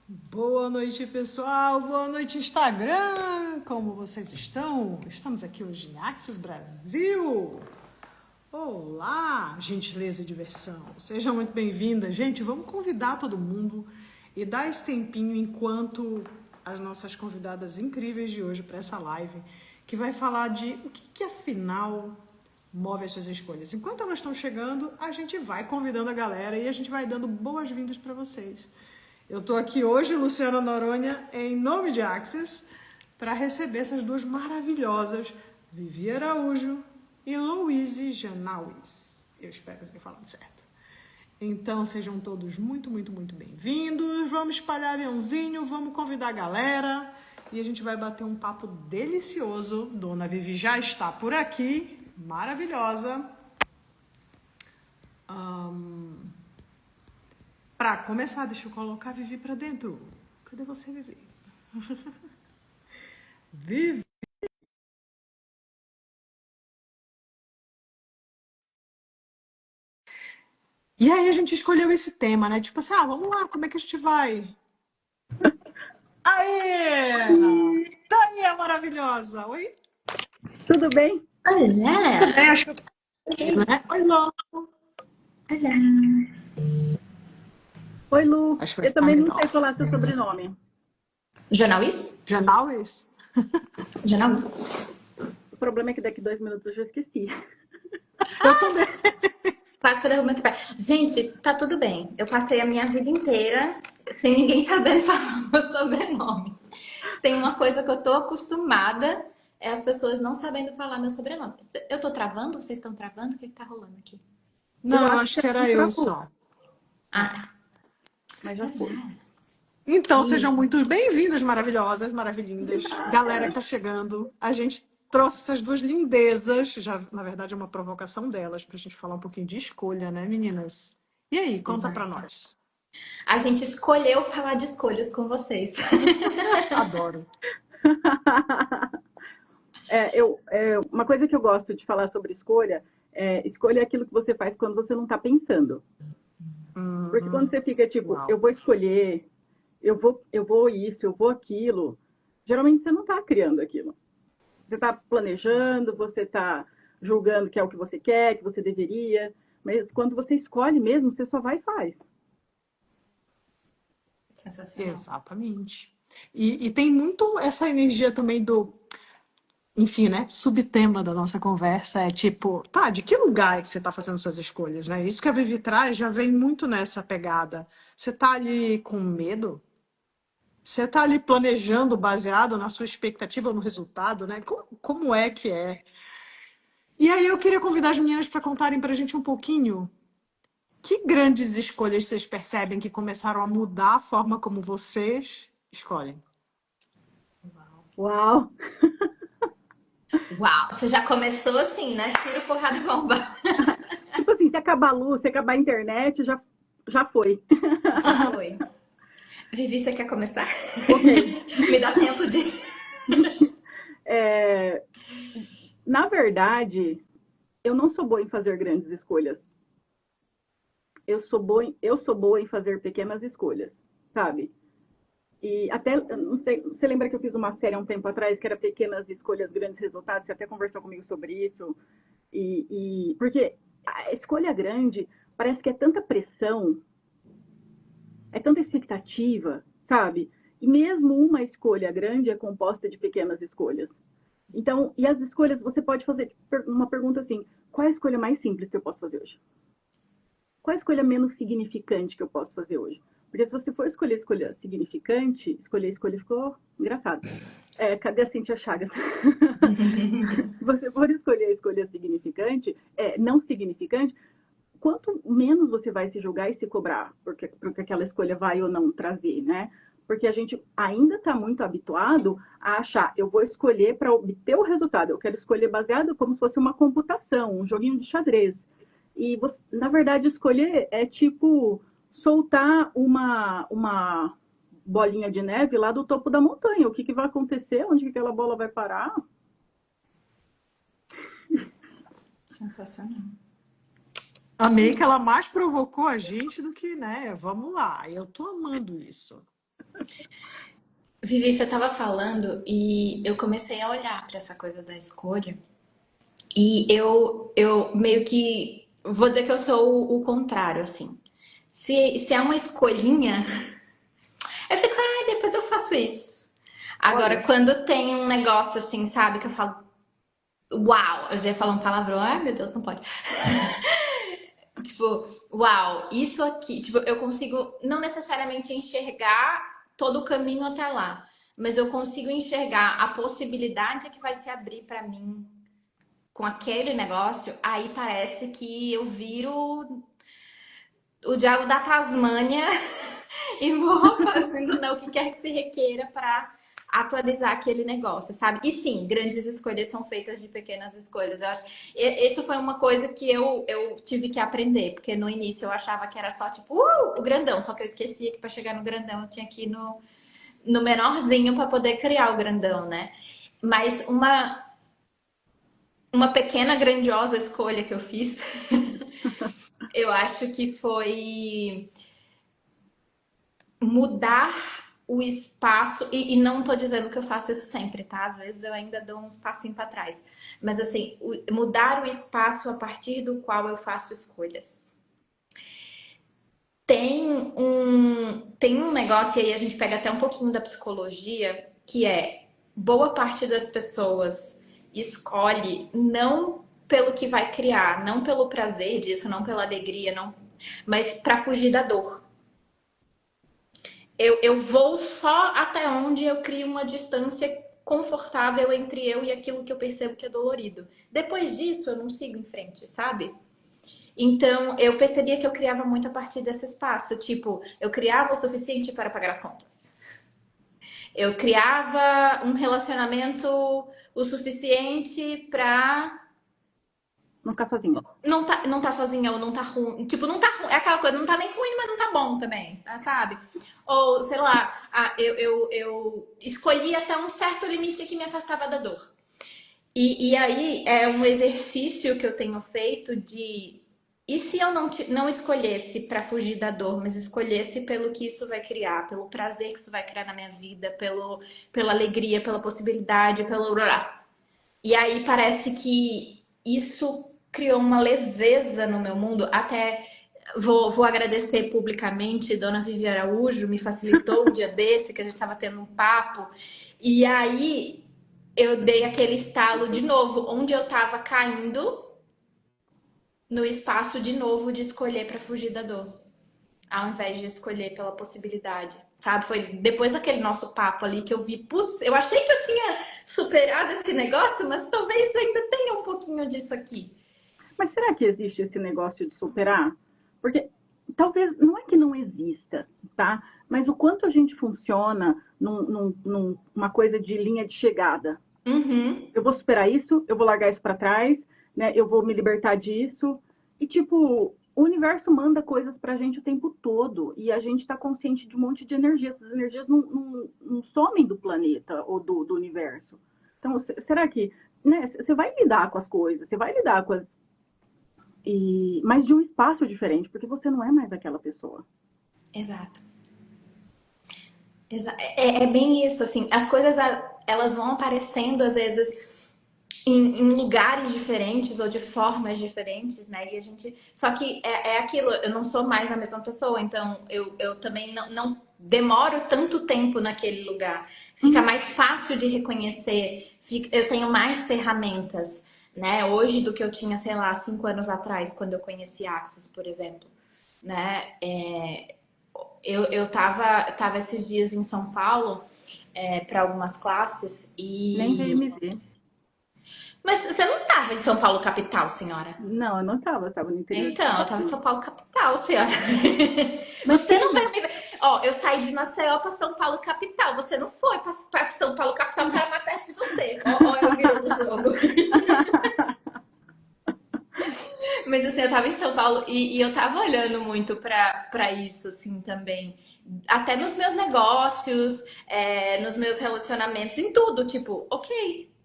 Boa noite, pessoal. Boa noite, Instagram. Como vocês estão? Estamos aqui hoje em Axis Brasil. Olá, gentileza e diversão. Sejam muito bem-vindas. Gente, vamos convidar todo mundo e dar esse tempinho enquanto as nossas convidadas incríveis de hoje para essa live, que vai falar de o que afinal move as suas escolhas. Enquanto elas estão chegando, a gente vai convidando a galera e a gente vai dando boas-vindas para vocês. Eu estou aqui hoje, Luciana Noronha, em nome de Axis, para receber essas duas maravilhosas, Vivi Araújo e Louise Janauis. Eu espero que eu tenha falado certo. Então, sejam todos muito, muito, muito bem-vindos. Vamos espalhar aviãozinho, vamos convidar a galera e a gente vai bater um papo delicioso. Dona Vivi já está por aqui, maravilhosa. Para começar, deixa eu colocar a Vivi para dentro. Cadê você, Vivi? Vivi. E aí a gente escolheu esse tema, né? Tipo assim, vamos lá, como é que a gente vai? Aê! Daí a maravilhosa! Oi? Tudo bem? Olá! Acho que eu... né? Oi, Lô. Olá! Oi, Lu. Acho que vai Eu ficar também não melhor. sei falar seu sobrenome. Janauis? Janauis? Janauis. O problema é que daqui 2 minutos eu já esqueci. Eu também. Quase que eu derrubo meu tripé. Gente, tá tudo bem. Eu passei a minha vida inteira sem ninguém sabendo falar o meu sobrenome. Tem uma coisa que eu tô acostumada, é as pessoas não sabendo falar meu sobrenome. Eu tô travando? Vocês estão travando? O que tá rolando aqui? Não, eu acho acho que que a era gente eu travou, só. Ah, tá. mas já foi. Então, sejam Isso. muito bem-vindas, maravilhosas, maravilhindas. Galera que tá chegando, a gente trouxe essas duas lindezas, já, na verdade, é uma provocação delas, pra gente falar um pouquinho de escolha, né, meninas? E aí, conta pra Exato. nós. A gente escolheu falar de escolhas com vocês. Adoro. Uma coisa que eu gosto de falar sobre escolha é aquilo que você faz quando você não está pensando. Porque quando você fica tipo, Uau. eu vou escolher, eu vou isso, eu vou aquilo, geralmente você não está criando aquilo. Você está planejando, você está julgando que é o que você quer, que você deveria, mas quando você escolhe mesmo, você só vai e faz. Sensacional. Exatamente. E tem muito essa energia também do, enfim, né? Subtema da nossa conversa é tipo, tá, de que lugar é que você tá fazendo suas escolhas, né? Isso que a Vivi traz já vem muito nessa pegada. Você tá ali com medo? Você tá ali planejando baseado na sua expectativa no resultado, né? Como é que é? E aí eu queria convidar as meninas para contarem pra gente um pouquinho que grandes escolhas vocês percebem que começaram a mudar a forma como vocês escolhem. Uau! Uau! Você já começou assim, né? Tiro, porrada e bomba. Tipo assim, se acabar a luz, se acabar a internet, já foi. Já foi. Vivi, você quer começar? Ok. Me dá tempo de. É, na verdade, eu não sou boa em fazer grandes escolhas. Eu sou boa em fazer pequenas escolhas, sabe? E até, não sei, você lembra que eu fiz uma série há um tempo atrás que era Pequenas Escolhas, Grandes Resultados? Você até conversou comigo sobre isso. Porque a escolha grande parece que é tanta pressão, é tanta expectativa, sabe? E mesmo uma escolha grande é composta de pequenas escolhas. Então, e as escolhas, você pode fazer uma pergunta assim: qual é a escolha mais simples que eu posso fazer hoje? Qual a escolha menos significante que eu posso fazer hoje? Porque se você for escolha significante, escolha ficou engraçado. Cadê a Cintia Chagas? Se você for escolher a escolha significante, não significante, quanto menos você vai se julgar e se cobrar porque aquela escolha vai ou não trazer, né? Porque a gente ainda está muito habituado a achar, eu vou escolher para obter o resultado, eu quero escolher baseado como se fosse uma computação, um joguinho de xadrez. E você, na verdade, escolher é tipo soltar uma bolinha de neve lá do topo da montanha. O que vai acontecer? Onde que aquela bola vai parar? Sensacional. Amei que ela mais provocou a gente do que, né? Vamos lá, eu tô amando isso. Vivi, você estava falando e eu comecei a olhar para essa coisa da escolha. E eu meio que vou dizer que eu sou o contrário, assim. Se é uma escolhinha, eu fico, ai, depois eu faço isso. Agora, Olha, quando tem um negócio assim, sabe, que eu falo, uau, eu já ia falar um palavrão, ai meu Deus, não pode. Tipo, uau, isso aqui, tipo, eu consigo não necessariamente enxergar todo o caminho até lá, mas eu consigo enxergar a possibilidade que vai se abrir pra mim com aquele negócio, aí parece que eu viro o diabo da Tasmânia e vou fazendo o que quer que se requeira para atualizar aquele negócio, sabe? E sim, grandes escolhas são feitas de pequenas escolhas. Eu acho, isso foi uma coisa que eu tive que aprender, porque no início eu achava que era só tipo o grandão, só que eu esquecia que para chegar no grandão eu tinha que ir no menorzinho para poder criar o grandão, né? Mas uma pequena grandiosa escolha que eu fiz, eu acho que foi mudar o espaço, e não tô dizendo que eu faço isso sempre, tá? Às vezes eu ainda dou uns passinhos para trás. Mas assim, mudar o espaço a partir do qual eu faço escolhas. Tem um negócio, e aí a gente pega até um pouquinho da psicologia, que é boa parte das pessoas escolhe não pelo que vai criar, não pelo prazer disso, não pela alegria, não, mas para fugir da dor. Eu vou só até onde eu crio uma distância confortável entre eu e aquilo que eu percebo que é dolorido. Depois disso, eu não sigo em frente, sabe? Então, eu percebia que eu criava muito a partir desse espaço. Tipo, eu criava o suficiente para pagar as contas. Eu criava um relacionamento o suficiente para não ficar sozinha. não tá sozinha ou não tá ruim. Tipo, não tá ruim. É aquela coisa, não tá nem ruim, mas não tá bom também, tá, sabe? Ou, sei lá, eu escolhi até um certo limite que me afastava da dor. E aí é um exercício que eu tenho feito de. E se eu não escolhesse para fugir da dor, mas escolhesse pelo que isso vai criar, pelo prazer que isso vai criar na minha vida, pela alegria, pela possibilidade, pelo. E aí parece que isso criou uma leveza no meu mundo. Até vou agradecer publicamente, Dona Vivi Araújo me facilitou um dia desse, que a gente estava tendo um papo. E aí eu dei aquele estalo de novo, onde eu estava caindo no espaço de novo de escolher para fugir da dor, ao invés de escolher pela possibilidade, sabe? Foi depois daquele nosso papo ali que eu vi, putz, eu achei que eu tinha superado esse negócio, mas talvez ainda tenha um pouquinho disso aqui. Mas será que existe esse negócio de superar? Porque talvez não é que não exista, tá? Mas o quanto a gente funciona numa coisa de linha de chegada. Uhum. Eu vou superar isso, eu vou largar isso para trás, né? Eu vou me libertar disso. E tipo, o universo manda coisas pra gente o tempo todo e a gente está consciente de um monte de energias. Essas energias não somem do planeta ou do universo. Então, será que, né, você vai lidar com as coisas, você vai lidar com as, mas de um espaço diferente, porque você não é mais aquela pessoa. Exato. É bem isso, assim, as coisas elas vão aparecendo às vezes em lugares diferentes ou de formas diferentes, né? E a gente. Só que é aquilo, eu não sou mais a mesma pessoa, então eu também não demoro tanto tempo naquele lugar. Fica Uhum. mais fácil de reconhecer, eu tenho mais ferramentas, né? Hoje do que eu tinha, sei lá, 5 anos atrás, quando eu conheci Axis, por exemplo, né? Eu tava esses dias em São Paulo para algumas classes Nem veio e. me ver. Mas você não tava em São Paulo capital, senhora? Não, eu não estava, estava no interior de São Então, eu tava em Paulo. São Paulo capital, senhora. Mas Você tem não veio gente. me ver. Ó, eu saí de Maceió pra São Paulo capital. Você não foi pra São Paulo capital, que era mais perto de você. Ó, eu virando o jogo. Mas assim, eu tava em São Paulo e eu tava olhando muito pra isso, assim, também. Até nos meus negócios, nos meus relacionamentos, em tudo. Tipo, ok,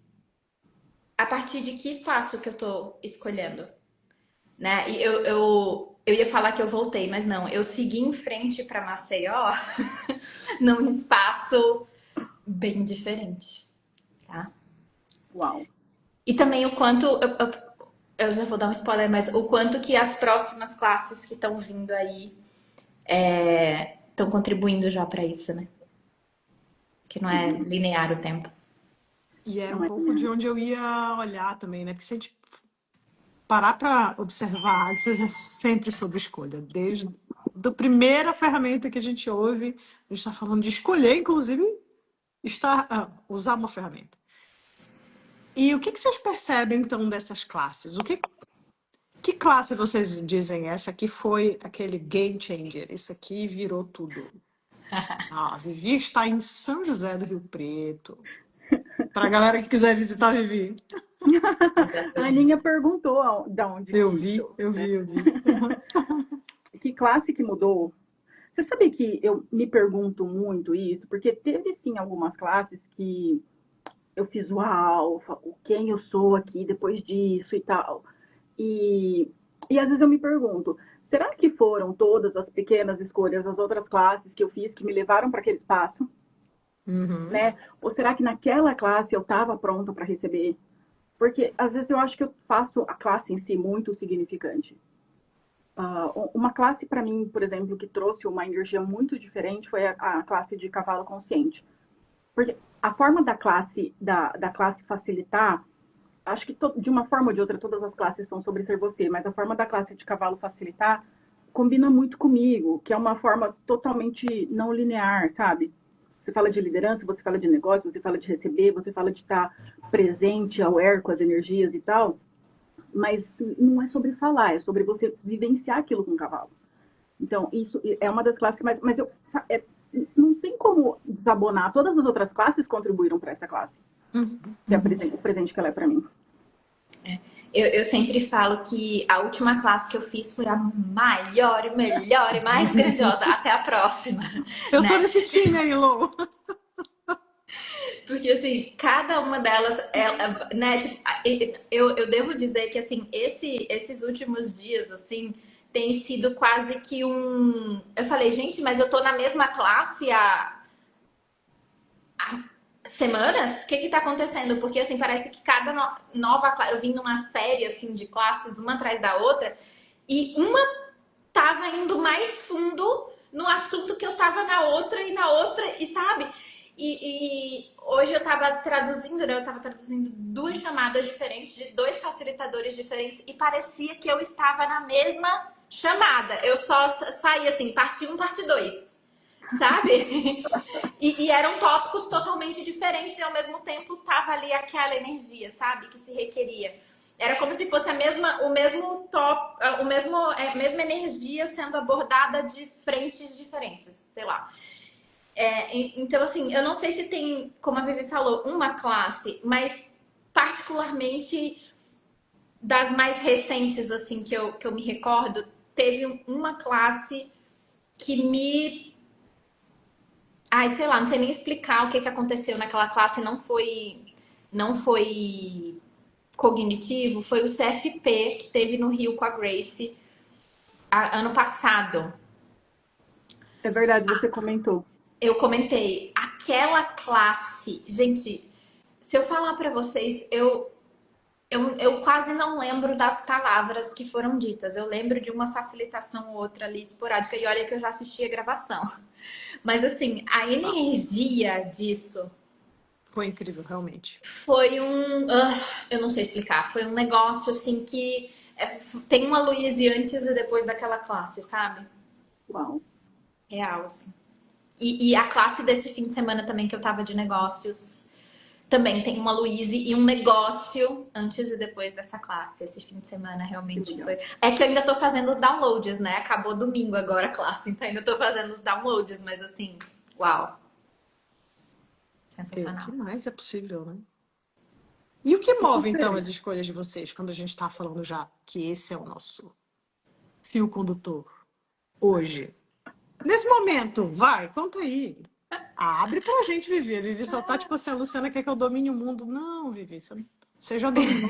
a partir de que espaço que eu tô escolhendo? Né? E Eu ia falar que eu voltei, mas não. Eu segui em frente para Maceió num espaço bem diferente, tá? Uau. E também o quanto, eu já vou dar um spoiler, mas o quanto que as próximas classes que estão vindo aí estão contribuindo já para isso, né? Que não é linear o tempo. E era um Não é pouco de onde eu ia olhar também, né? Porque se a gente parar para observar, Axis é sempre sobre escolha. Desde a primeira ferramenta que a gente ouve, a gente está falando de escolher, inclusive, usar uma ferramenta. E o que vocês percebem, então, dessas classes? Que classe vocês dizem? Essa aqui foi aquele game changer. Isso aqui virou tudo. A Vivi está em São José do Rio Preto. Para a galera que quiser visitar a Vivi. A Aninha Exatamente. perguntou de onde Eu que, vi, eu né? vi, eu vi. Que classe que mudou. Você sabe que eu me pergunto muito isso, porque teve sim algumas classes que eu fiz uau, quem eu sou aqui depois disso e tal. E às vezes eu me pergunto, será que foram todas as pequenas escolhas das outras classes que eu fiz que me levaram para aquele espaço, Uhum. né? Ou será que naquela classe eu estava pronta para receber? Porque às vezes eu acho que eu faço a classe em si muito significante. Uma classe para mim, por exemplo, que trouxe uma energia muito diferente foi a classe de cavalo consciente. Porque a forma da classe facilitar, acho que de uma forma ou de outra todas as classes são sobre ser você, mas a forma da classe de cavalo facilitar combina muito comigo, que é uma forma totalmente não linear, sabe? Você fala de liderança, você fala de negócio, você fala de receber, você fala de estar presente, aware com as energias e tal, mas não é sobre falar, é sobre você vivenciar aquilo com o cavalo. Então, isso é uma das classes que mais. Mas não tem como desabonar. Todas as outras classes contribuíram para essa classe, que é o presente que ela é para mim. Eu sempre falo que a última classe que eu fiz foi a maior, e melhor e mais grandiosa. Até a próxima, Eu tô né? nesse time aí, Lô. Porque, assim, cada uma delas, né? Tipo, eu devo dizer que, assim, esses últimos dias, assim, tem sido quase que um... Eu falei, gente, mas eu tô na mesma classe há semanas? O que que tá acontecendo? Porque, assim, parece que cada nova classe... Eu vim numa série, assim, de classes, uma atrás da outra, e uma tava indo mais fundo no assunto que eu tava na outra, e sabe? E hoje eu tava traduzindo, né? Eu tava traduzindo duas chamadas diferentes de dois facilitadores diferentes e parecia que eu estava na mesma chamada. Eu só saí assim, parte um, parte 2, sabe? E eram tópicos totalmente diferentes e ao mesmo tempo tava ali aquela energia, sabe? Que se requeria. Era como se fosse o mesmo top, a mesma energia sendo abordada de frentes diferentes, sei lá. Então, assim, eu não sei se tem, como a Vivi falou, uma classe, mas particularmente das mais recentes, assim, que eu me recordo, teve uma classe que me... Ai, sei lá, não sei nem explicar o que aconteceu naquela classe, não foi cognitivo, foi o CFP que teve no Rio com a Grace ano passado. É verdade, você comentou. Eu comentei, aquela classe, gente, se eu falar pra vocês, eu quase não lembro das palavras que foram ditas. Eu lembro de uma facilitação ou outra ali esporádica, e olha que eu já assisti a gravação. Mas assim, a energia disso Foi incrível, realmente. foi eu não sei explicar. Foi um negócio assim que tem uma Louise antes e depois daquela classe, sabe? Uau. Real, assim. E a classe desse fim de semana também que eu tava de negócios também tem uma Louise e um negócio antes e depois dessa classe. Esse fim de semana Que realmente legal. foi. É que eu ainda tô fazendo os downloads, né? Acabou domingo agora a classe, então ainda tô fazendo os downloads, mas assim, uau. O que Sensacional. mais é possível, né? E o que E move, então, você? as escolhas de vocês, quando a gente está falando já que esse é o nosso fio condutor hoje? Nesse momento, vai, conta aí. Abre pra gente, Vivi. A Vivi só tá tipo assim, a Luciana quer que eu domine o mundo. Não, Vivi, você já dominou.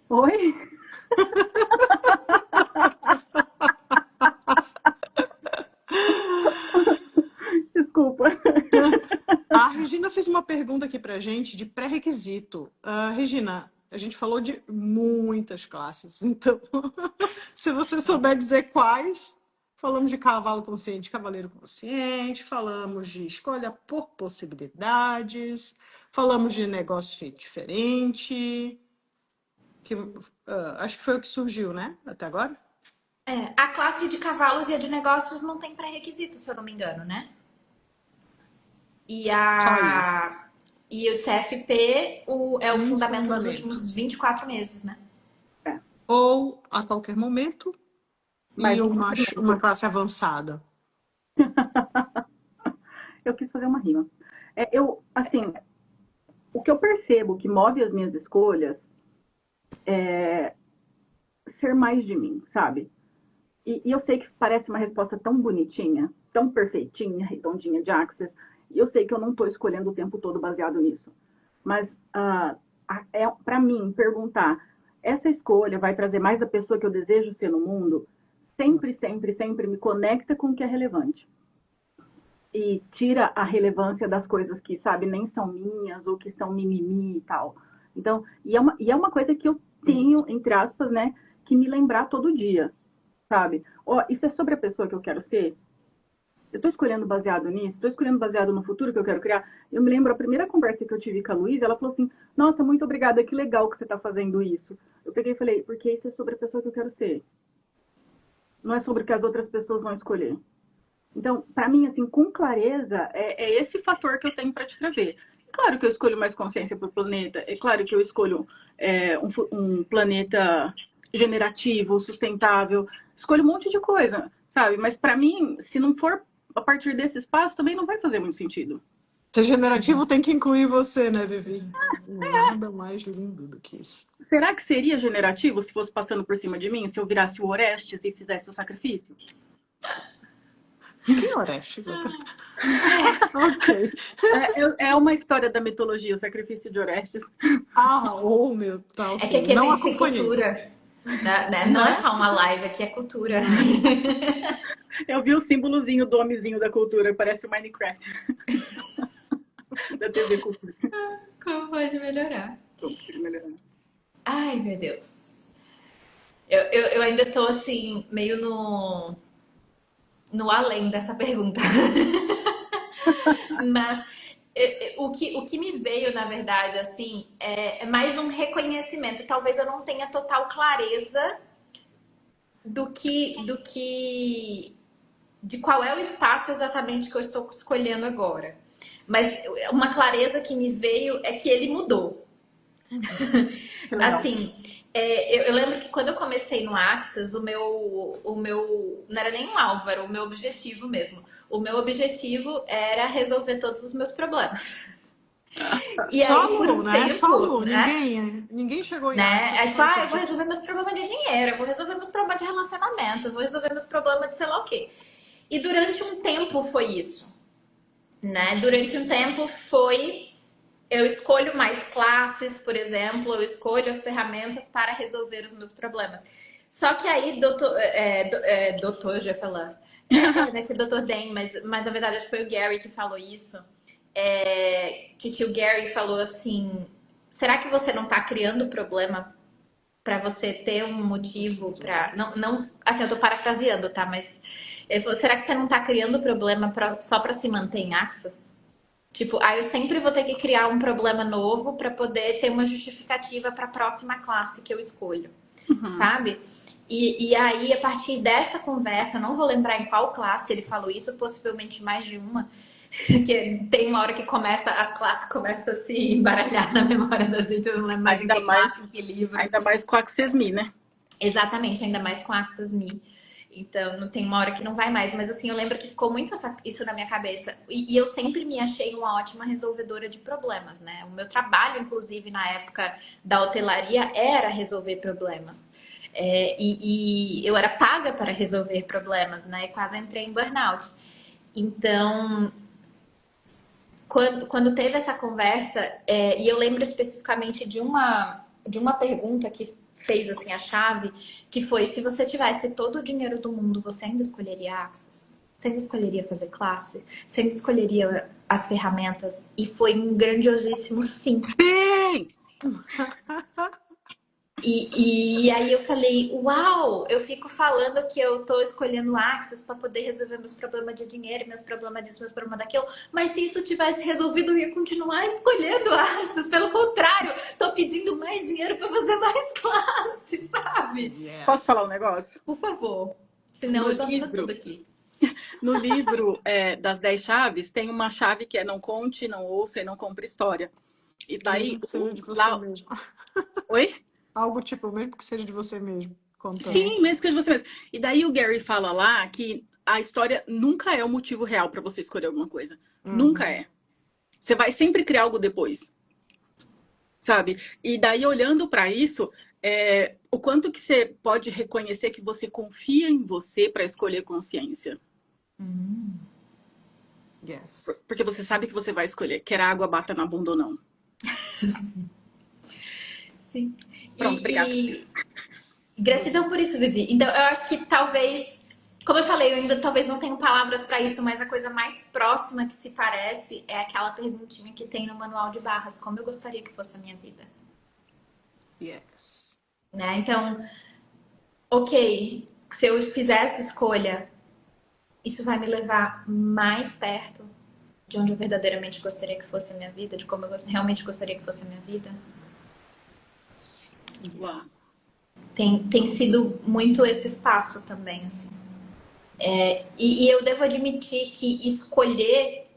Oi? desculpa. A Regina fez uma pergunta aqui pra gente de pré-requisito. Regina, a gente falou de muitas classes, então, se você souber dizer quais, falamos de cavalo consciente, cavaleiro consciente, falamos de escolha por possibilidades, falamos de negócio feito diferente, que, acho que foi o que surgiu, né, até agora? A classe de cavalos e a de negócios não tem pré-requisito, se eu não me engano, né? E, Só aí. e o CFP é o Um fundamento dos fundamento. últimos 24 meses, né? Ou a qualquer momento, Mais e um uma complemento. classe avançada. Eu quis fazer uma rima. Assim, o que eu percebo que move as minhas escolhas é ser mais de mim, sabe? E eu sei que parece uma resposta tão bonitinha, tão perfeitinha, redondinha de Access, e eu sei que eu não estou escolhendo o tempo todo baseado nisso. Mas para mim, perguntar, essa escolha vai trazer mais da pessoa que eu desejo ser no mundo, sempre, sempre, sempre me conecta com o que é relevante. E tira a relevância das coisas que, sabe, nem são minhas ou que são mimimi e tal. Então, e é uma coisa que eu tenho, entre aspas, né, que me lembrar todo dia, sabe? Isso é sobre a pessoa que eu quero ser? Eu estou escolhendo baseado nisso? Estou escolhendo baseado no futuro que eu quero criar? Eu me lembro a primeira conversa que eu tive com a Luísa, ela falou assim, nossa, muito obrigada, que legal que você está fazendo isso. Eu peguei e falei, porque isso é sobre a pessoa que eu quero ser. Não é sobre o que as outras pessoas vão escolher. Então, para mim, assim, com clareza, é esse fator que eu tenho para te trazer. Claro que eu escolho mais consciência para o planeta, é claro que eu escolho um planeta generativo, sustentável, escolho um monte de coisa, sabe? Mas para mim, se não for a partir desse espaço, também não vai fazer muito sentido. Ser generativo tem que incluir você, né, Vivi? Nada mais lindo do que isso. Será que seria generativo se fosse passando por cima de mim, se eu virasse o Orestes e fizesse o sacrifício? Quem é Orestes? Ok. É uma história da mitologia, o sacrifício de Orestes. Oh, meu, tá É que ok. aqui Não existe acompanhei. cultura. Né? Não é Né? só uma live, aqui é cultura. Eu vi o símbolozinho do homenzinho da cultura, parece o Minecraft. Da TV Cultura. Como pode melhorar? Como melhorar? Ai, meu Deus. Eu ainda tô assim, meio no além dessa pergunta. Mas o que me veio, na verdade, assim, é mais um reconhecimento. Talvez eu não tenha total clareza de qual é o espaço exatamente que eu estou escolhendo agora. Mas uma clareza que me veio é que ele mudou. Assim, eu lembro que quando eu comecei no Axis, o meu não era nem um alvo, era o meu objetivo mesmo. O meu objetivo era resolver todos os meus problemas. E Só aí, por Lu, um né? Só tempo, Lu. né? Ninguém chegou em Né? Axis É com tipo, esse eu vou objetivo. resolver meus problemas de dinheiro, eu vou resolver meus problemas de relacionamento, eu vou resolver meus problemas de sei lá o quê. E durante um tempo foi isso, né? Durante um tempo foi eu escolho mais classes, por exemplo, eu escolho as ferramentas para resolver os meus problemas. Só que aí, doutor, já falar. Né, que doutor Den, mas na verdade acho que foi o Gary que falou isso. Que tio Gary falou assim: será que você não está criando problema para você ter um motivo para. Não, assim, eu tô parafraseando, tá? Mas ele falou, será que você não está criando problema só para se manter em Axis? Tipo, eu sempre vou ter que criar um problema novo para poder ter uma justificativa para a próxima classe que eu escolho, sabe? E aí, a partir dessa conversa, não vou lembrar em qual classe ele falou isso, possivelmente mais de uma, que tem uma hora que as classes começam a se embaralhar na memória da gente, eu não lembro mais em que classe, em que livro. Ainda mais com a Access Me, né? Exatamente, ainda mais com Access Me. Então, não tem uma hora que não vai mais. Mas, assim, eu lembro que ficou muito isso na minha cabeça. E eu sempre me achei uma ótima resolvedora de problemas, né? O meu trabalho, inclusive, na época da hotelaria, era resolver problemas. E eu era paga para resolver problemas, né? E quase entrei em burnout. Então, quando teve essa conversa, e eu lembro especificamente de uma pergunta que fez assim a chave, que foi: se você tivesse todo o dinheiro do mundo, você ainda escolheria Axis? Você ainda escolheria fazer classe? Você ainda escolheria as ferramentas? E foi um grandiosíssimo sim. Sim! E aí eu falei, uau, eu fico falando que eu tô escolhendo Axis para poder resolver meus problemas de dinheiro, meus problemas disso, meus problemas daquilo, mas se isso tivesse resolvido, eu ia continuar escolhendo Axis. Pelo contrário, tô pedindo mais dinheiro para fazer mais classe, sabe? Yes. Posso falar um negócio? Por favor. Senão No eu domino livro. tudo aqui. No livro das 10 chaves, tem uma chave que é não conte, não ouça e não compre história. E daí, Mesmo que seja de você lá... mesmo. Oi? Algo tipo, mesmo que seja de você mesmo, contando. Sim, mesmo que seja de você mesmo. E daí o Gary fala lá que a história nunca é o motivo real para você escolher alguma coisa. Nunca é. Você vai sempre criar algo depois. Sabe? E daí, olhando para isso, o quanto que você pode reconhecer que você confia em você para escolher consciência. Yes. Porque você sabe que você vai escolher, quer a água bata na bunda ou não. Sim. Pronto, obrigada. Gratidão por isso, Vivi. Então, eu acho que talvez, como eu falei, eu ainda talvez não tenho palavras para isso, mas a coisa mais próxima que se parece é aquela perguntinha que tem no manual de barras: como eu gostaria que fosse a minha vida? Yes. Né? Então, ok, se eu fizer essa escolha, isso vai me levar mais perto de onde eu verdadeiramente gostaria que fosse a minha vida, de como eu realmente gostaria que fosse a minha vida. Uau. Tem sido muito esse espaço também, assim. E eu devo admitir que escolher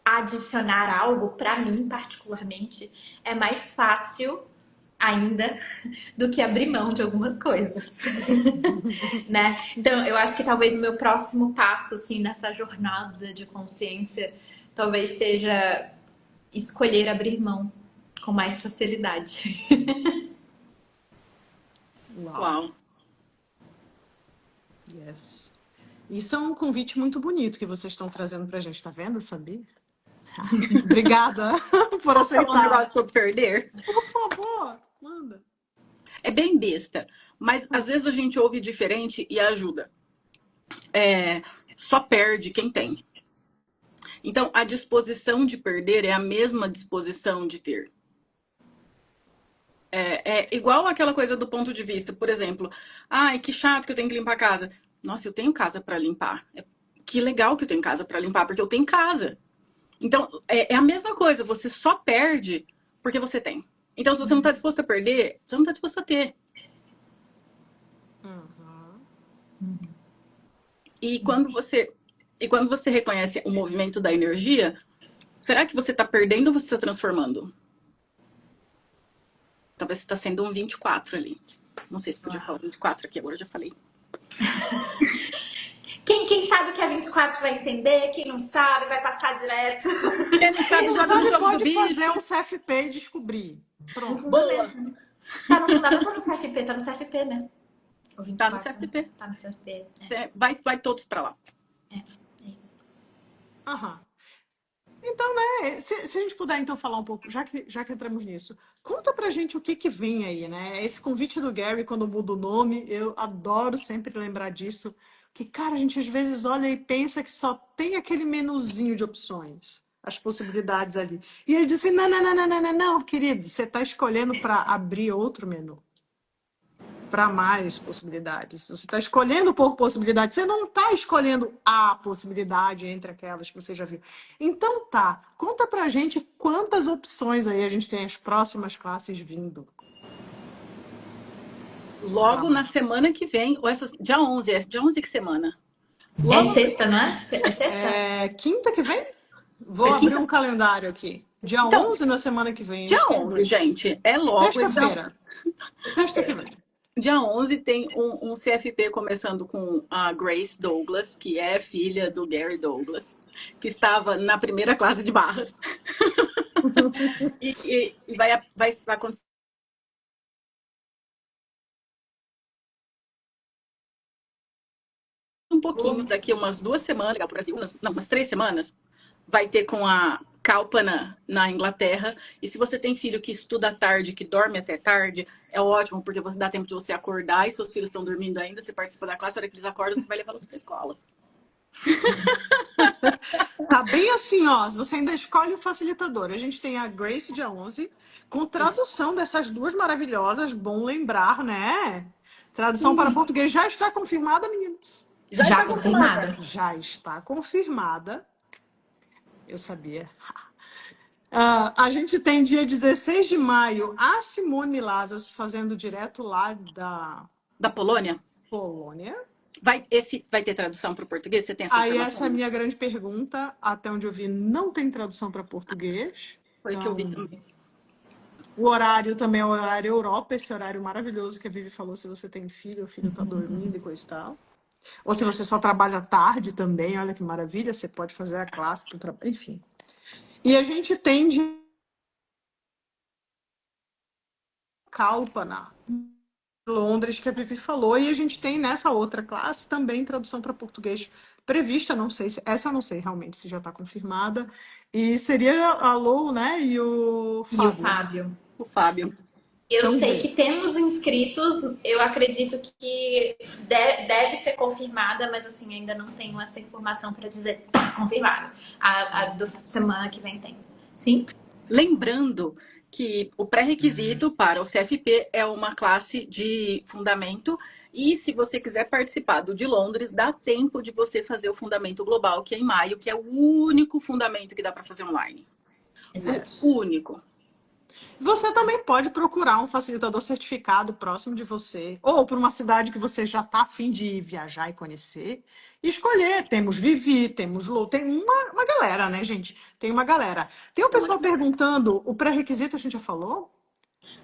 adicionar algo, para mim, particularmente, é mais fácil ainda do que abrir mão de algumas coisas. Né? Então, eu acho que talvez o meu próximo passo, assim, nessa jornada de consciência, talvez seja escolher abrir mão com mais facilidade. Uau. Yes. Isso é um convite muito bonito que vocês estão trazendo pra gente, tá vendo, Sabia? Obrigada por Posso falar um aceitar. negócio sobre perder? Por favor, manda. É bem besta, mas às vezes a gente ouve diferente e ajuda. Só perde quem tem. Então, a disposição de perder é a mesma disposição de ter. É igual aquela coisa do ponto de vista, por exemplo, ai, que chato que eu tenho que limpar a casa. Nossa, eu tenho casa para limpar. Que legal que eu tenho casa para limpar, porque eu tenho casa. Então, é a mesma coisa, você só perde porque você tem. Então, se você não está disposto a perder, você não está disposto a ter. E quando você reconhece o movimento da energia, será que você está perdendo ou você está transformando? Talvez você está sendo um 24 ali. Não sei se podia falar 24 aqui, agora eu já falei. Quem sabe o que é 24 vai entender, quem não sabe vai passar direto. Quem não sabe, joga no Você jogo do pode fazer bicho. um CFP e descobrir. No Pronto. fundamento, né? Tá no fundamento ou no CFP? Tá no CFP, né? O 24, Tá no CFP. Né? Tá no CFP. Vai todos para lá. É isso. Aham. Então, né, se a gente puder então falar um pouco, já que entramos nisso, conta pra gente o que vem aí, né? Esse convite do Gary, quando muda o nome, eu adoro sempre lembrar disso, que, cara, a gente às vezes olha e pensa que só tem aquele menuzinho de opções, as possibilidades ali. E ele diz assim, não, querido, você está escolhendo para abrir outro menu, para mais possibilidades. Você está escolhendo por possibilidades. Você não está escolhendo a possibilidade entre aquelas que você já viu. Então tá, conta pra gente quantas opções aí a gente tem as próximas classes vindo. Logo na semana que vem, ou dia 11, dia 11 que semana? É sexta, não é? É sexta? É quinta que vem? Vou abrir um calendário aqui. Dia Então, 11 na semana que vem. Dia 11, gente, é logo. Sexta-feira. Sexta que vem. Dia 11 tem um CFP começando com a Grace Douglas, que é filha do Gary Douglas, que estava na primeira classe de barras. e vai acontecer um pouquinho, daqui umas 2 semanas, para o Brasil, umas 3 semanas, vai ter com a Kalpana na Inglaterra. E se você tem filho que estuda à tarde, que dorme até tarde, é ótimo, porque você dá tempo de você acordar e seus filhos estão dormindo ainda, você participa da classe, a hora que eles acordam, você vai levá-los para a escola. Tá bem assim, ó. Você ainda escolhe o facilitador. A gente tem a Grace de 11, com Isso. tradução dessas duas maravilhosas, bom lembrar, né? Tradução para Sim. português já está confirmada, meninos. Já Já está confirmada. confirmada. Já está confirmada. Eu sabia. A gente tem dia 16 de maio a Simone Lazas fazendo direto lá da Da Polônia? Polônia. Vai ter tradução para o português? Você tem essa Aí informação? essa é a minha grande pergunta. Até onde eu vi, não tem tradução para português. Foi o que eu vi Então, também. o horário também é o horário Europa, esse horário maravilhoso que a Vivi falou, se você tem filho, o filho tá dormindo e coisa e tal. Ou se você só trabalha tarde também, olha que maravilha, você pode fazer a classe pro trabalho, enfim. E a gente tem de Kalpana, Londres, que a Vivi falou, e a gente tem nessa outra classe também tradução para português prevista, não sei se essa eu não sei realmente se já está confirmada. E seria a Lou, né, e o E o Fábio. Fábio? O Fábio. Eu Então sei vê. que temos inscritos, eu acredito que deve ser confirmada, mas assim, ainda não tenho essa informação para dizer confirmado. A do semana que vem tem. Sim? Lembrando que o pré-requisito para o CFP é uma classe de fundamento e se você quiser participar do de Londres, dá tempo de você fazer o fundamento global, que é em maio, que é o único fundamento que dá para fazer online. O Yes. único. Você também pode procurar um facilitador certificado próximo de você, ou para uma cidade que você já está afim de viajar e conhecer, e escolher. Temos Vivi, temos Lou, tem uma galera, né, gente? Tem uma galera. Tem um pessoal perguntando, o pré-requisito a gente já falou?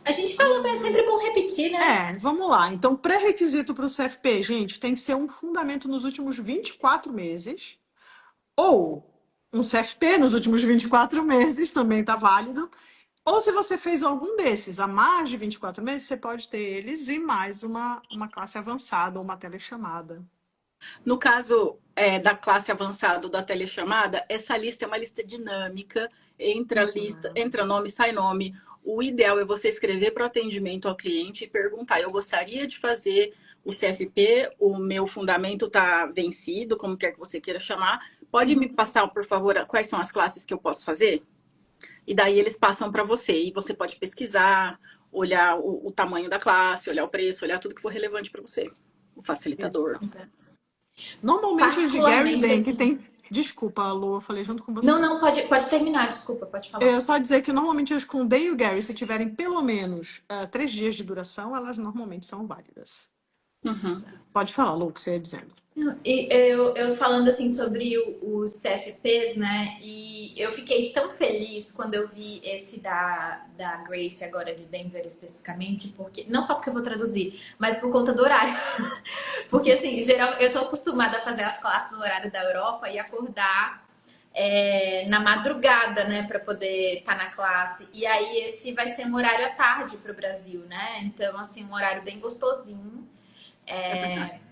A gente falou, mas é sempre bom repetir, né? Vamos lá. Então, pré-requisito para o CFP, gente, tem que ser um fundamento nos últimos 24 meses, ou um CFP nos últimos 24 meses, também está válido. Ou se você fez algum desses há mais de 24 meses, você pode ter eles e mais uma classe avançada ou uma telechamada. No caso da classe avançada ou da telechamada, essa lista é uma lista dinâmica, entra nome, sai nome. O ideal é você escrever para o atendimento ao cliente e perguntar: eu gostaria de fazer o CFP, o meu fundamento está vencido, como quer que você queira chamar. Pode me passar, por favor, quais são as classes que eu posso fazer? E daí eles passam para você. E você pode pesquisar, olhar o tamanho da classe, olhar o preço, olhar tudo que for relevante para você. O facilitador. Exato. Normalmente os de Gary Particularmente, Den, que assim. tem. Desculpa, Lu, eu falei junto com Não, você. não, pode terminar, desculpa, pode falar. Eu só dizer que normalmente as com o Dan e o Gary, se tiverem pelo menos 3 dias de duração, elas normalmente são válidas. Uhum. Pode falar, Lu, o que você ia dizendo. E eu falando assim sobre os CFPs, né? E eu fiquei tão feliz quando eu vi esse da Grace agora de Denver especificamente, porque não só porque eu vou traduzir, mas por conta do horário. Porque assim, em geral, eu tô acostumada a fazer as classes no horário da Europa e acordar na madrugada, né, para poder estar na classe. E aí esse vai ser um horário à tarde para o Brasil, né? Então, assim, um horário bem gostosinho. É verdade.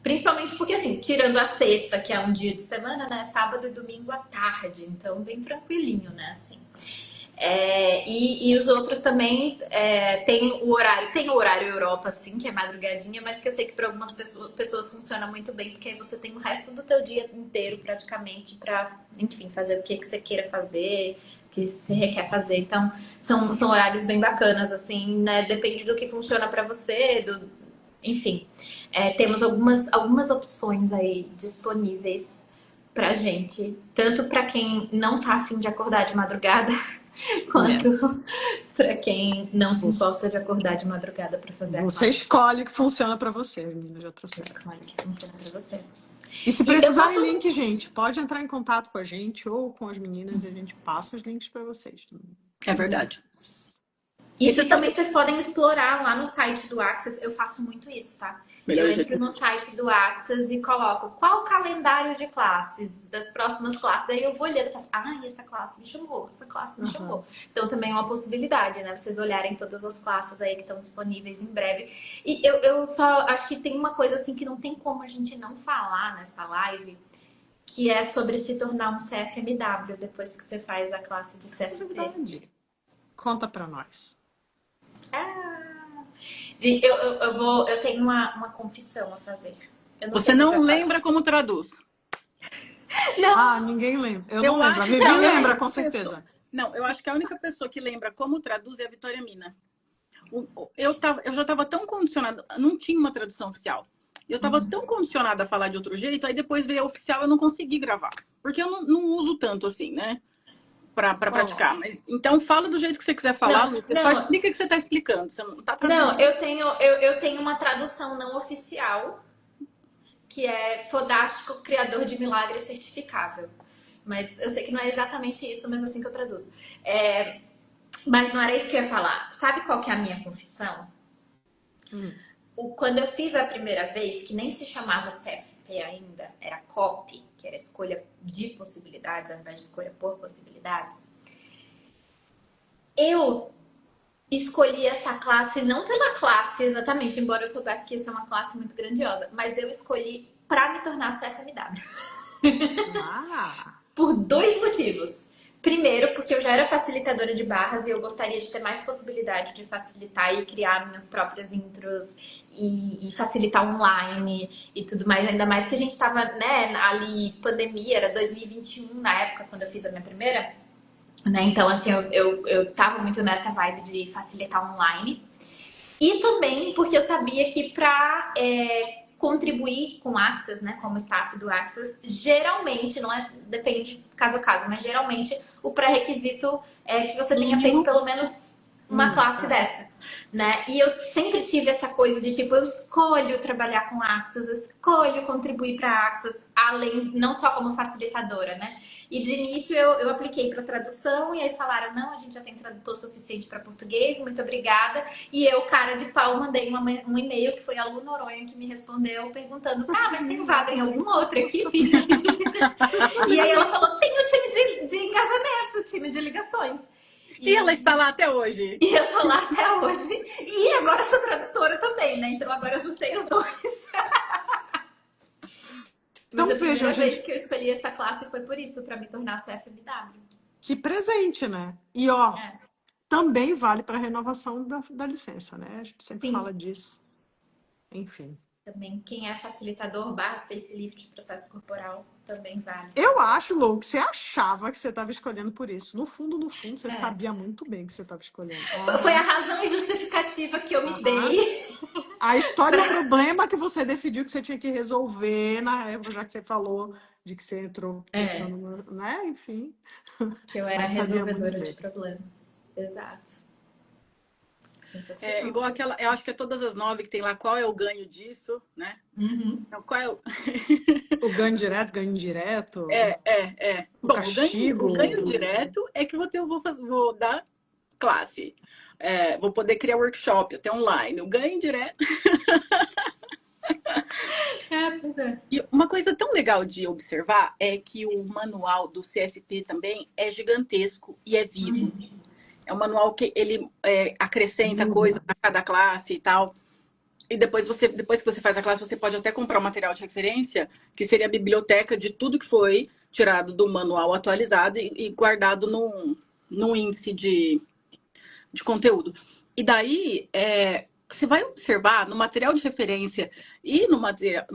Principalmente porque, assim, tirando a sexta, que é um dia de semana, né? Sábado e domingo à tarde. Então, bem tranquilinho, né? Assim. E os outros também tem o horário Europa, assim, que é madrugadinha, mas que eu sei que para algumas pessoas funciona muito bem, porque aí você tem o resto do teu dia inteiro, praticamente, para, enfim, fazer o que você queira fazer, o que você requer fazer. Então, são horários bem bacanas, assim, né? Depende do que funciona para você, enfim. Temos algumas opções aí disponíveis pra gente, tanto para quem não tá afim de acordar de madrugada, quanto Yes. para quem não se Você, importa de acordar de madrugada para fazer a você classe. escolhe o que funciona para você, menina, já trouxe. Escolhe o que funciona para você. E se E eu precisar posso. em link, gente, pode entrar em contato com a gente ou com as meninas e a gente passa os links para vocês. É verdade. E também vocês podem explorar lá no site do Access. Eu faço muito isso, tá? Melhor Eu jeito. entro no site do Access e coloco qual o calendário de classes, das próximas classes. Aí eu vou olhando e faço, essa classe me chamou, essa classe me chamou. Então também é uma possibilidade, né? Vocês olharem todas as classes aí que estão disponíveis em breve. E eu só acho que tem uma coisa assim que não tem como a gente não falar nessa live, que é sobre se tornar um CFMW depois que você faz a classe de CFP. Verdade. Conta para nós. Eu tenho uma confissão a fazer. Eu não Você sei se não vai falar. lembra como traduz. Ah, ninguém lembra. Eu Eu não lembro. A acho Vivi que a lembra, única com pessoa- certeza. Não, eu acho que a única pessoa que lembra como traduz é a Vitória Mina. Eu já estava tão condicionada, não tinha uma tradução oficial. Eu estava tão condicionada a falar de outro jeito, aí depois veio a oficial, eu não consegui gravar. Porque eu não uso tanto assim, né? Pra Ó, praticar. Mas, então fala do jeito que você quiser falar, Não, Lu. Você só não, explica o que você está explicando. Você não está não, traduzindo. eu tenho uma tradução não oficial, que é Fodástico, Criador de Milagres Certificável. Mas eu sei que não é exatamente isso, mas é assim que eu traduzo. Mas não era isso que eu ia falar. Sabe qual que é a minha confissão? hum. Quando eu fiz a primeira vez, que nem se chamava CFP ainda, era COP, que era escolha de possibilidades, ao invés de escolha por possibilidades, eu escolhi essa classe não pela classe exatamente, embora eu soubesse que isso é uma classe muito grandiosa, mas eu escolhi para me tornar CFMW. Ah, Por dois motivos. Primeiro, porque eu já era facilitadora de barras e eu gostaria de ter mais possibilidade de facilitar e criar minhas próprias intros e facilitar online e tudo mais. Ainda mais que a gente tava, né, ali, pandemia, era 2021 na época, quando eu fiz a minha primeira. Né? Então, assim, eu tava muito nessa vibe de facilitar online. E também porque eu sabia que para contribuir com o Access, né, como staff do Access, geralmente, não é, depende caso a caso, mas geralmente o pré-requisito é que você tenha feito pelo menos uma classe tá. dessa, né? E eu sempre tive essa coisa de tipo, eu escolho trabalhar com Access, eu escolho contribuir para Access, além, não só como facilitadora, né? E de início eu apliquei para tradução e aí falaram, não, a gente já tem tradutor suficiente para português, muito obrigada. E eu, cara de pau, mandei um e-mail que foi a Lu Noronha que me respondeu perguntando, tá, mas tem vaga em alguma outra equipe? E aí ela falou, tem o time de engajamento, time de ligações. E ela está lá até hoje. E eu tô lá até hoje. E agora sou tradutora também, né? Então agora eu juntei os dois. Mas Então a vejam, primeira gente, vez que eu escolhi essa classe foi por isso, para me tornar CFMW. que presente, né? E ó, É. também vale para renovação da licença, né? A gente sempre Sim. fala disso. Enfim. Também quem é facilitador, barras, facelift, processo corporal, também vale. Eu acho, Lou, que você achava que você estava escolhendo por isso. No fundo, você É. sabia muito bem que você estava escolhendo. Foi a Aham, razão e justificativa que eu me aham. dei. A história e o problema que você decidiu que você tinha que resolver na época, já que você falou de que você entrou É, pensando, né? Enfim. que eu era Mas sabia muito resolvedora de bem. problemas. Exato. É Sensacional. igual aquela, eu acho que é todas as 9 que tem lá, qual é o ganho disso, né? Uhum. Então, qual é o. O ganho indireto, o Bom, o ganho castigo. direto é que vou dar classe. Vou poder criar workshop até online. O ganho direto. Pois é. E uma coisa tão legal de observar é que o manual do CFP também é gigantesco e é vivo. É um manual que ele acrescenta coisas a cada classe e tal. E depois que você faz a classe, você pode até comprar um material de referência, que seria a biblioteca de tudo que foi tirado do manual atualizado e guardado num índice de conteúdo. E daí, você vai observar no material de referência e no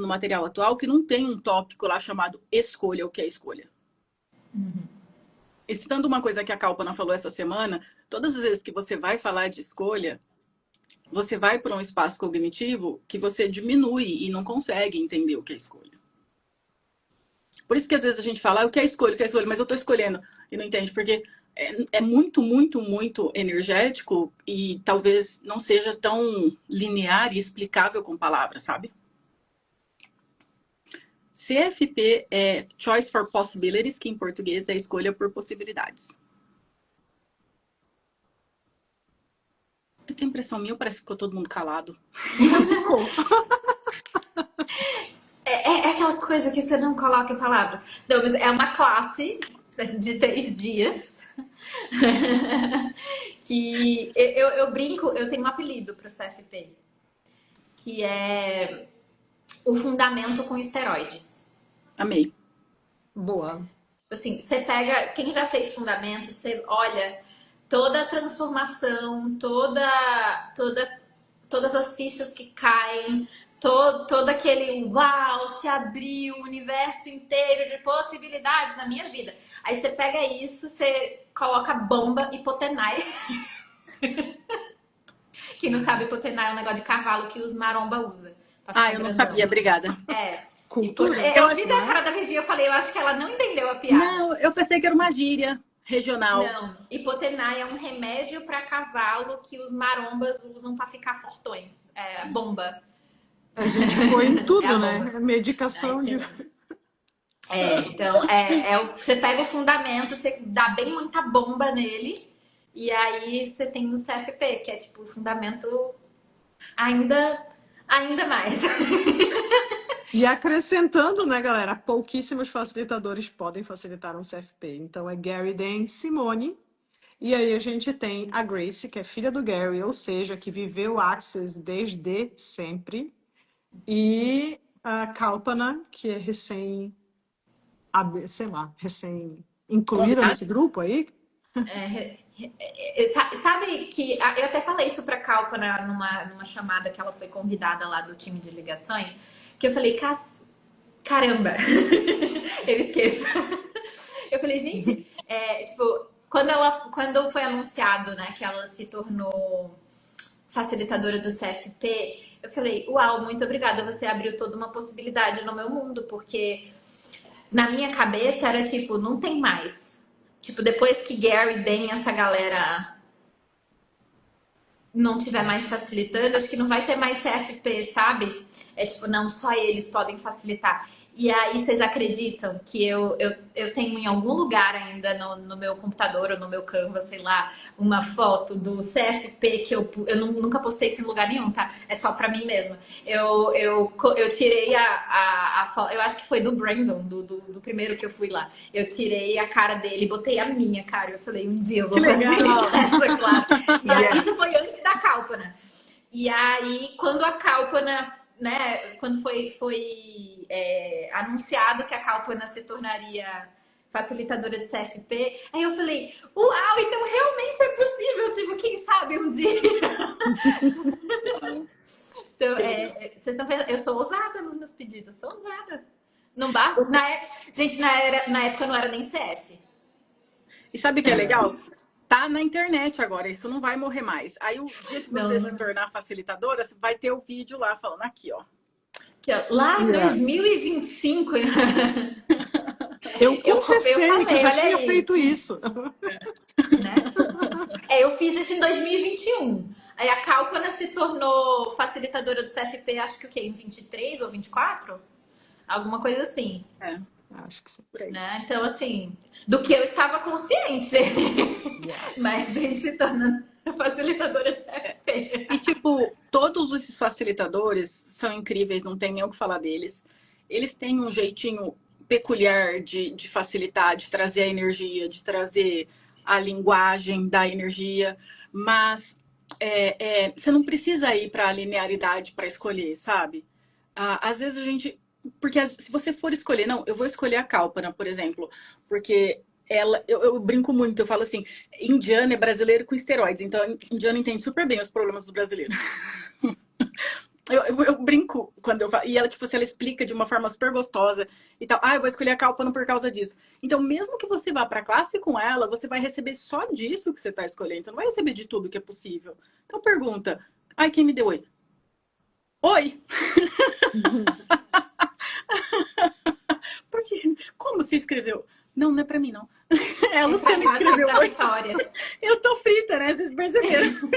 material atual que não tem um tópico lá chamado escolha, o que é escolha. E citando uma coisa que a Kalpana falou essa semana, todas as vezes que você vai falar de escolha, você vai para um espaço cognitivo que você diminui e não consegue entender o que é escolha. Por isso que às vezes a gente fala, o que é escolha, o que é escolha, mas eu estou escolhendo e não entende, porque é muito, muito, muito energético e talvez não seja tão linear e explicável com palavras, sabe? CFP é Choice for Possibilities, que em português é escolha por possibilidades. Eu tenho impressão minha, parece que ficou todo mundo calado. Ficou. É aquela coisa que você não coloca em palavras. Não, mas é uma classe de 3 dias. Que eu brinco, eu tenho um apelido para o CFP, que é o fundamento com esteroides. Amei. Boa. Assim, você pega, quem já fez fundamento, você olha toda a transformação, todas as fichas que caem todo aquele uau, se abriu o universo inteiro de possibilidades na minha vida. Aí você pega isso, você coloca bomba e potenai. Quem não sabe, potenai é um negócio de cavalo que os maromba usa. Pra Ah, ficar eu não grandão. sabia, obrigada. É. Cultura. Eu Eu vi acho. da cara da Vivi, eu falei, eu acho que ela não entendeu a piada. Não, eu pensei que era uma gíria regional. Não, hipotenai é um remédio para cavalo que os marombas usam para ficar fortões. É bomba. A gente foi em É a tudo, né? bomba. Ah, Medicação de. excelente. Então, você pega o fundamento, você dá bem muita bomba nele, e aí você tem o CFP, que é tipo o fundamento ainda mais. E acrescentando, né, galera? Pouquíssimos facilitadores podem facilitar um CFP. Então é Gary, Dan, Simone. E aí a gente tem a Grace, que é filha do Gary, ou seja, que viveu Access desde sempre. E a Kalpana, que é sei lá, recém incluída Convidado? nesse grupo aí. Sabe que eu até falei isso pra Kalpana numa chamada que ela foi convidada lá do time de ligações, que eu falei, caramba, eu esqueço. Eu falei, gente, tipo, quando foi anunciado, né, que ela se tornou facilitadora do CFP, eu falei, uau, muito obrigada, você abriu toda uma possibilidade no meu mundo, porque na minha cabeça era tipo, não tem mais. Tipo, depois que Gary, Dan, essa galera não tiver mais facilitando, acho que não vai ter mais CFP, sabe? É tipo, não, só eles podem facilitar. E aí, vocês acreditam que eu tenho em algum lugar ainda no meu computador ou no meu Canva, sei lá, uma foto do CFP que eu nunca postei isso em lugar nenhum, tá? É só pra mim mesma. Eu tirei a foto, eu acho que foi do Brandon, do primeiro que eu fui lá. Eu tirei a cara dele, botei a minha cara. Eu falei, um dia eu vou Que legal. facilitar essa classe. E aí, Yes. isso foi antes da Kalpana. E aí, quando a Kalpana, né, quando foi anunciado que a Kalpana se tornaria facilitadora de CFP, aí eu falei, uau, então realmente é possível, tipo, quem sabe um dia. Então, vocês estão vendo, eu sou ousada nos meus pedidos, sou ousada. Não barco? Gente, na época não era nem CF. E sabe o que é legal? Tá na internet agora, isso não vai morrer mais. Aí o dia que você se tornar facilitadora, você vai ter o vídeo lá falando aqui, ó. Aqui, ó, lá em Yes. 2025. Eu confessei que eu já olha tinha aí. feito isso. Né? Eu fiz isso em 2021. Aí a Kalpana se tornou facilitadora do CFP, acho que o quê? Em 23 ou 24? Alguma coisa assim. Acho que sim. Por aí. Né? Então, assim, do que eu estava consciente. Yes. Mas a gente se tornando facilitadora de CFP. E, tipo, todos esses facilitadores são incríveis, não tem nem o que falar deles. Eles têm um jeitinho peculiar de facilitar, de trazer a energia, de trazer a linguagem da energia, mas você não precisa ir para a linearidade para escolher, sabe? Às vezes a gente. Porque se você for escolher, não, eu vou escolher a Kalpana, por exemplo, porque eu brinco muito, eu falo assim, indiano é brasileiro com esteroides, então indiano entende super bem os problemas dos brasileiros. Eu brinco quando eu falo, e ela, tipo, ela explica de uma forma super gostosa e tal. Eu vou escolher a Kalpana por causa disso. Então, mesmo que você vá pra classe com ela, você vai receber só disso que você tá escolhendo. Você não vai receber de tudo que é possível. Então, pergunta. Quem me deu oi? Oi! Porque, como você escreveu? Não, não é pra mim, não. A Luciana escreveu oi. Eu tô frita, né? Vocês perceberam?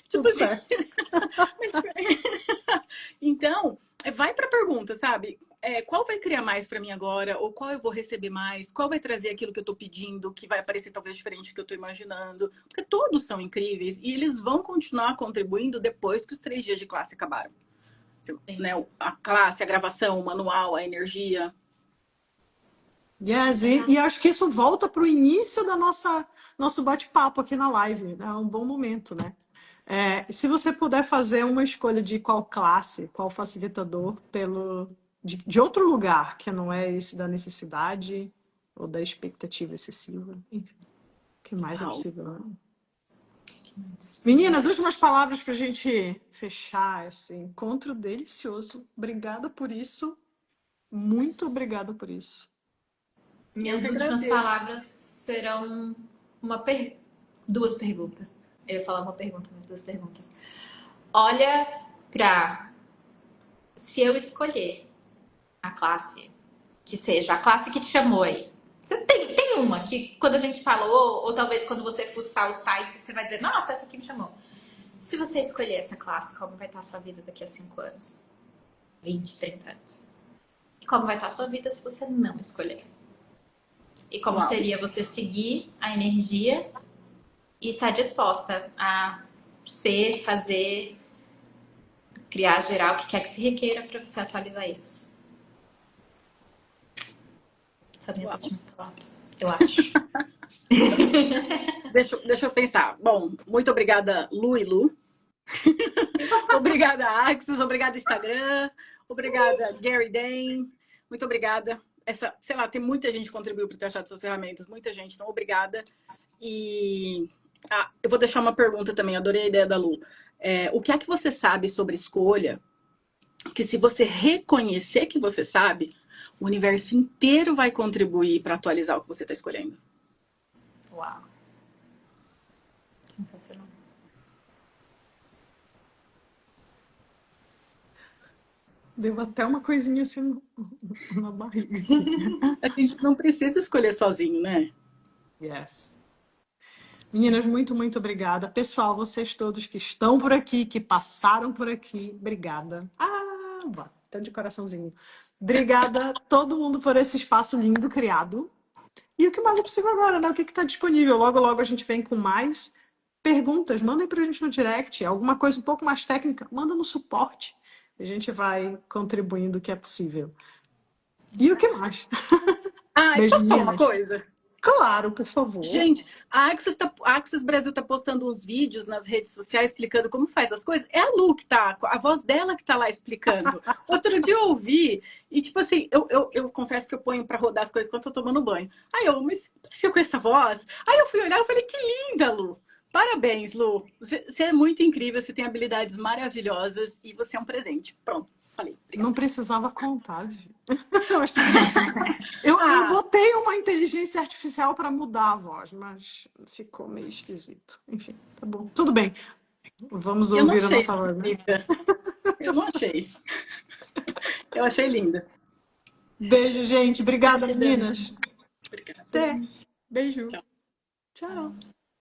Tipo assim. Então, vai pra pergunta, sabe? Qual vai criar mais pra mim agora? Ou qual eu vou receber mais? Qual vai trazer aquilo que eu tô pedindo, que vai aparecer talvez diferente do que eu tô imaginando? Porque todos são incríveis e eles vão continuar contribuindo depois que os 3 dias de classe acabaram. Né? A classe, a gravação, o manual, a energia. Yes, e acho que isso volta para o início da nosso bate-papo aqui na live. É um bom momento, né? Se você puder fazer uma escolha de qual classe, qual facilitador, de outro lugar, que não é esse da necessidade ou da expectativa excessiva, enfim, o que mais é possível, né? Meninas, últimas palavras pra gente fechar esse encontro delicioso. Obrigada por isso. Muito obrigada por isso. Minhas que últimas agradeço. palavras serão duas perguntas. Eu ia falar uma pergunta, mas duas perguntas. Olha pra... Se eu escolher a classe, que seja a classe que te chamou aí. Você tem uma que quando a gente falou, ou talvez quando você fuçar o site, você vai dizer, nossa, essa aqui me chamou. Se você escolher essa classe, como vai estar a sua vida daqui a 5 anos? 20, 30 anos? E como vai estar a sua vida se você não escolher? E como Uau. seria você seguir a energia e estar disposta a ser, fazer, criar, gerar o que quer que se requeira para você atualizar isso? São minhas Uau. últimas palavras, eu acho. Deixa eu pensar. Bom, muito obrigada, Lu e Lu. Obrigada, Axis. Obrigada, Instagram. Obrigada, Gary Dane. Muito obrigada. Sei lá, tem muita gente que contribuiu para ter achado essas ferramentas. Muita gente. Então, obrigada. E eu vou deixar uma pergunta também. Adorei a ideia da Lu. O que é que você sabe sobre escolha? Que se você reconhecer que você sabe, o universo inteiro vai contribuir para atualizar o que você está escolhendo. Uau. Sensacional. Deu até uma coisinha assim na barriga. A gente não precisa escolher sozinho, né? Yes. Meninas, muito, muito obrigada. Pessoal, vocês todos que estão por aqui, que passaram por aqui, obrigada. Tá de coraçãozinho. Obrigada a todo mundo por esse espaço lindo criado. E o que mais é possível agora, né? O que está disponível? Logo, logo a gente vem com mais perguntas. Mandem pra gente no direct. Alguma coisa um pouco mais técnica, manda no suporte. A gente vai contribuindo o que é possível. E o que mais? E Beijo, posso falar uma meninas. coisa? Claro, por favor. Gente, a Axis Brasil tá postando uns vídeos nas redes sociais explicando como faz as coisas. É a Lu que tá, a voz dela que tá lá explicando. Outro dia eu ouvi, e tipo assim, eu confesso que eu ponho pra rodar as coisas enquanto eu tô tomando banho. Mas você com essa voz? Aí eu fui olhar e falei, que linda, Lu! Parabéns, Lu. Você é muito incrível, você tem habilidades maravilhosas e você é um presente. Pronto, falei. Obrigada. Não precisava contar, gente. Eu botei uma inteligência artificial para mudar a voz, mas ficou meio esquisito. Enfim, tá bom. Tudo bem. Vamos Eu não ouvir a achei nossa voz, né? esquisita. Eu não achei. Eu achei linda. Beijo, gente. Obrigada, Gratidão, meninas. gente. Obrigada. Até. Beijo. Tchau. Tchau.